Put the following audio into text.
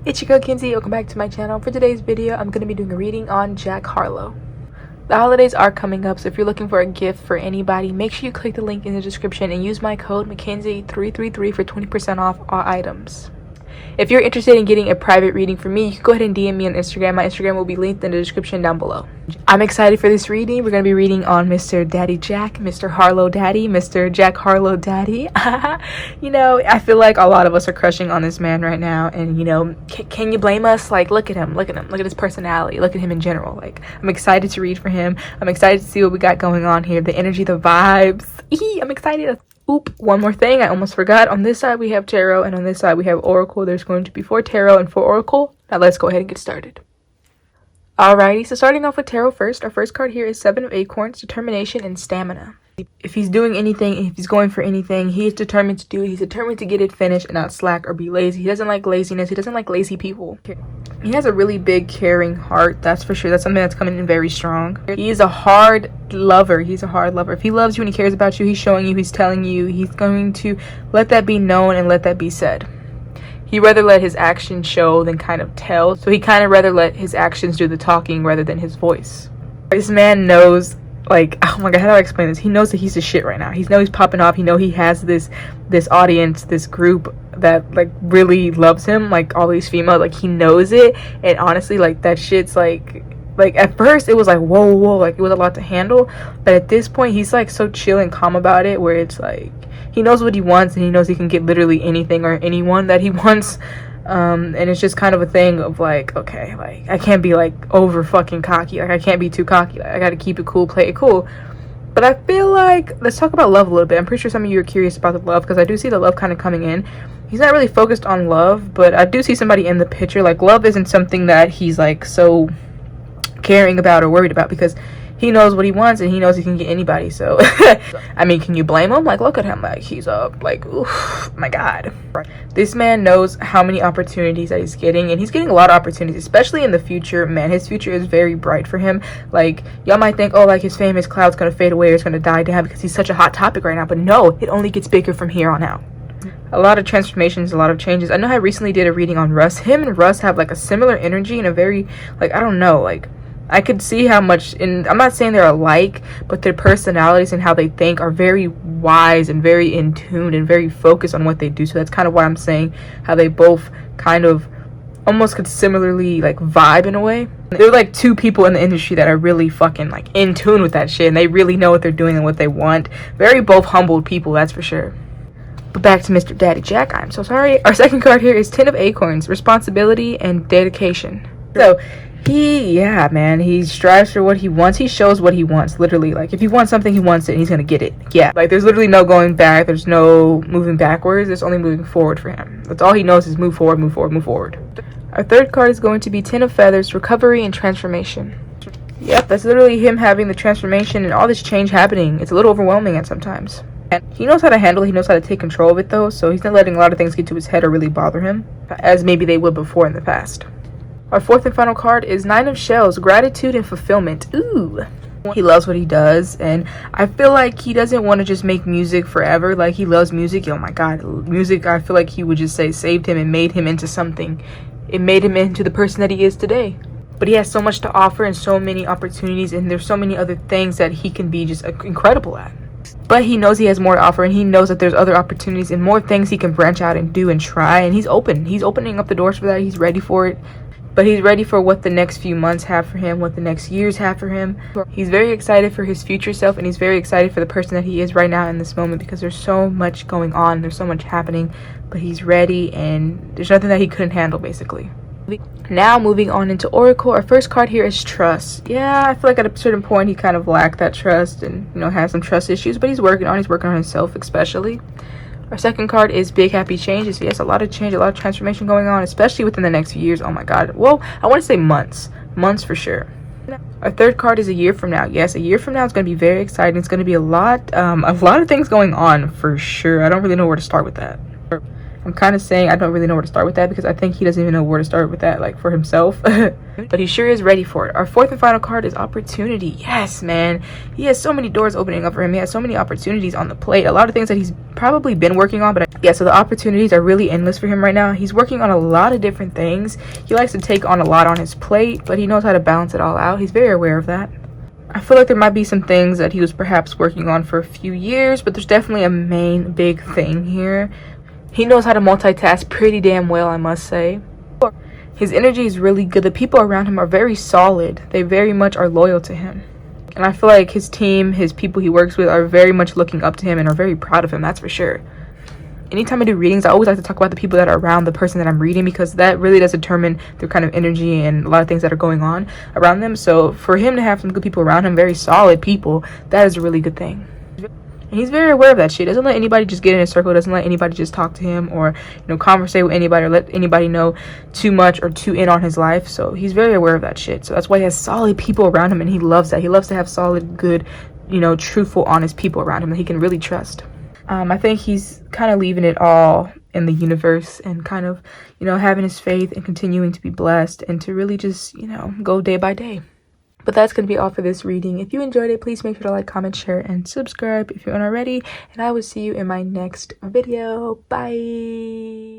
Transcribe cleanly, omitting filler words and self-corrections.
It's your girl Kinsey. Welcome back to my channel. For today's video, I'm going to be doing a reading on Jack Harlow. The holidays are coming up, so if you're looking for a gift for anybody, make sure you click the link in the description and use my code McKenzie333 for 20% off all items. If you're interested in getting a private reading from me, you can go ahead and DM me on Instagram. My Instagram will be linked in the description down below. I'm excited for this reading. We're going to be reading on Mr. Daddy Jack, Mr. Harlow Daddy, Mr. Jack Harlow Daddy. You know, I feel like a lot of us are crushing on this man right now. And, you know, can you blame us? Like, look at him. Look at him. Look at his personality. Look at him in general. Like, I'm excited to read for him. I'm excited to see what we got going on here. The energy, the vibes. I'm excited. Oop, one more thing I almost forgot. On this side we have tarot, and on this side we have oracle. There's going to be 4 tarot and 4 oracle. Now let's go ahead and get started. Alrighty, so starting off with tarot first, our first card here is 7 of acorns, determination and stamina. If he's doing anything, if he's going for anything, he is determined to do it. He's determined to get it finished and not slack or be lazy. He doesn't like laziness. He doesn't like lazy people. He has a really big, caring heart, that's for sure. That's something that's coming in very strong. He is a hard lover. He's a hard lover. If he loves you and he cares about you, he's showing you, he's telling you, he's going to let that be known and let that be said. He'd rather let his actions show than kind of tell. So he kind of rather let his actions do the talking rather than his voice. This man knows, like, oh my god, how do I explain this? He knows that he's the shit right now. He knows he's popping off. He knows he has this audience, this group that like really loves him, like all these females. Like, he knows it, and honestly, like, that shit's like at first it was like whoa, like it was a lot to handle, but at this point he's like so chill and calm about it, where it's like he knows what he wants and he knows he can get literally anything or anyone that he wants. And it's just kind of a thing of like, okay, like I can't be like over fucking cocky, like I can't be too cocky, like I gotta keep it cool, play it cool. But I feel like, let's talk about love a little bit. I'm pretty sure some of you are curious about the love, because I do see the love kind of coming in. He's not really focused on love, but I do see somebody in the picture. Like, love isn't something that he's like so caring about or worried about, because he knows what he wants and he knows he can get anybody. So I mean, can you blame him? Like, look at him, like he's like, oof, my god. This man knows how many opportunities that he's getting, and he's getting a lot of opportunities, especially in the future. Man, his future is very bright for him. Like, y'all might think, oh, like his fame, his cloud's gonna fade away or it's gonna die down because he's such a hot topic right now, but no, it only gets bigger from here on out. A lot of transformations, a lot of changes. I know I recently did a reading on Russ. Him and Russ have like a similar energy and a very, like, I don't know, like I could see how much, and I'm not saying they're alike, but their personalities and how they think are very wise and very in tune and very focused on what they do. So that's kind of why I'm saying how they both kind of almost could similarly like vibe in a way. They're like 2 people in the industry that are really fucking like in tune with that shit, and they really know what they're doing and what they want. Very both humbled people, that's for sure. But back to Mr. Daddy Jack, I'm so sorry. Our second card here is 10 of acorns, responsibility and dedication. So yeah, man, he strives for what he wants. He shows what he wants, literally. Like, if he wants something, he wants it, and he's gonna get it. Yeah, like, there's literally no going back. There's no moving backwards. There's only moving forward for him. That's all he knows, is move forward, move forward, move forward. Our third card is going to be 10 of feathers, recovery and transformation. Yep, that's literally him having the transformation and all this change happening. It's a little overwhelming at sometimes. And he knows how to handle it. He knows how to take control of it, though, so he's not letting a lot of things get to his head or really bother him, as maybe they would before in the past. Our fourth and final card is 9 of shells, gratitude and fulfillment. Ooh. He loves what he does, and I feel like he doesn't want to just make music forever. Like, he loves music. Oh my god, music, I feel like he would just say saved him and made him into something. It made him into the person that he is today. But he has so much to offer and so many opportunities, and there's so many other things that he can be just incredible at. But he knows he has more to offer, and he knows that there's other opportunities and more things he can branch out and do and try, and he's open. He's opening up the doors for that. He's ready for it. But he's ready for what the next few months have for him, what the next years have for him. He's very excited for his future self, and he's very excited for the person that he is right now in this moment, because there's so much going on, there's so much happening, but he's ready, and there's nothing that he couldn't handle, basically. Now, moving on into Oracle, our first card here is trust. Yeah, I feel like at a certain point he kind of lacked that trust and, you know, has some trust issues, but he's working on himself, especially. Our second card is big happy changes. Yes, a lot of change, a lot of transformation going on, especially within the next few years. Oh my god. Well, I want to say months for sure. Our third card is a year from now. Yes, a year from now is going to be very exciting. It's going to be a lot of things going on for sure. I don't really know where to start with that. I'm kind of saying I don't really know where to start with that because I think he doesn't even know where to start with that, like, for himself. But he sure is ready for it. Our fourth and final card is opportunity. Yes, man. He has so many doors opening up for him. He has so many opportunities on the plate. A lot of things that he's probably been working on, but yeah, so the opportunities are really endless for him right now. He's working on a lot of different things. He likes to take on a lot on his plate, but he knows how to balance it all out. He's very aware of that. I feel like there might be some things that he was perhaps working on for a few years, but there's definitely a main big thing here. He knows how to multitask pretty damn well, I must say. His energy is really good. The people around him are very solid. They very much are loyal to him. And I feel like his team, his people he works with, are very much looking up to him and are very proud of him, that's for sure. Anytime I do readings, I always like to talk about the people that are around the person that I'm reading, because that really does determine their kind of energy and a lot of things that are going on around them. So for him to have some good people around him, very solid people, that is a really good thing. And he's very aware of that shit. Doesn't let anybody just get in his circle. Doesn't let anybody just talk to him or, conversate with anybody or let anybody know too much or too in on his life. So he's very aware of that shit. So that's why he has solid people around him, and he loves that. He loves to have solid, good, truthful, honest people around him that he can really trust. I think he's kind of leaving it all in the universe and kind of, having his faith and continuing to be blessed and to really just, go day by day. But that's going to be all for this reading. If you enjoyed it, please make sure to like, comment, share, and subscribe if you aren't already. And I will see you in my next video. Bye.